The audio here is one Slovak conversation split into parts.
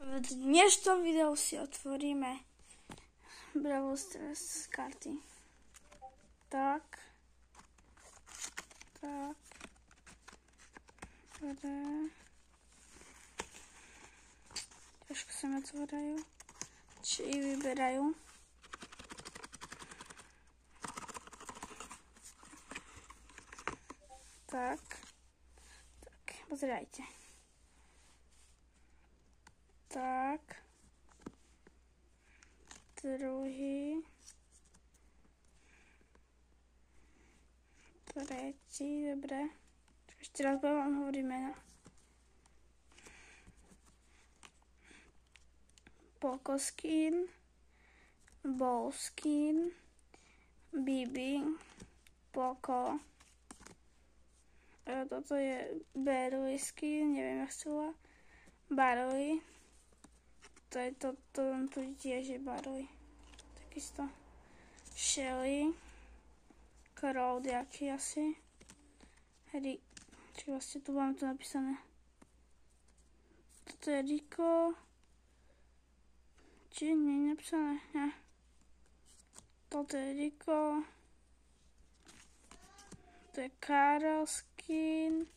V dnešnom videu si otvoríme Brawl Stars karty. Tak. Ťažko sa mi otvárajú. Či vyberajú. Tak, pozerajte. Tak. Druhý. Tretí, dobre. Ešte raz vám hovorím mena. Poco Skin, Bow Skin, Bibi, Poco. Toto je Barley Skin, neviem, jak sa volá. Barley. To je to tu tiež je Barley. Takisto. Shelly. Crow jaký asi. Či vlastne tu mám to napísané. Toto je Rico. Či nie je napísané? Ne. Toto je Rico. To je Carol Skin.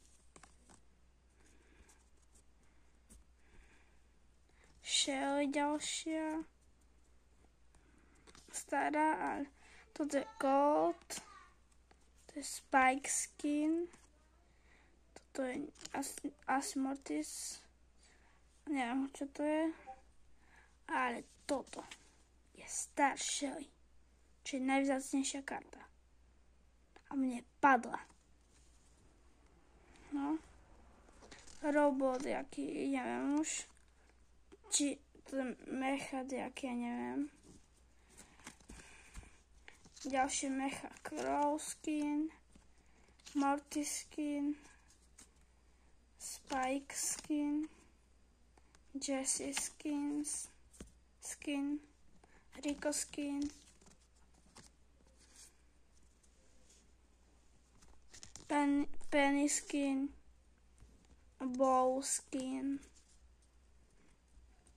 Shelly ďalšia. Stará. A toto je Gold. To je Spike Skin. Toto je Mortis. Neviem, čo to je. Ale toto je Star Shelly. Čo je najvzácnejšia karta. A mne padla. No. Robot, jaký, neviem už. Či to je mecha, jaký, ja neviem. Ďalšie mecha. Crow Skin. Mortis Skin. Spike Skin. Jessie Skin. Rico Skin. Penny Skin. Bow Skin.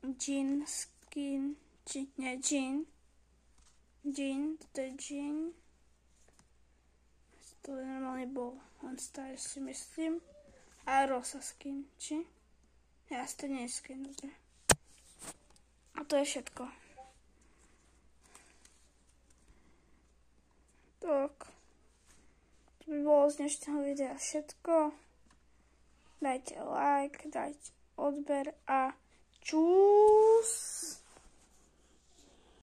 Jean Skin. Jean, toto je Jean. To je normálne Bow. On Star si myslím. A Rosa Skin, či? Ja, to nie je skin, dobre. A to je všetko. Tak. To by bolo z dnešného videa všetko. Dajte like, dajte odber a čau.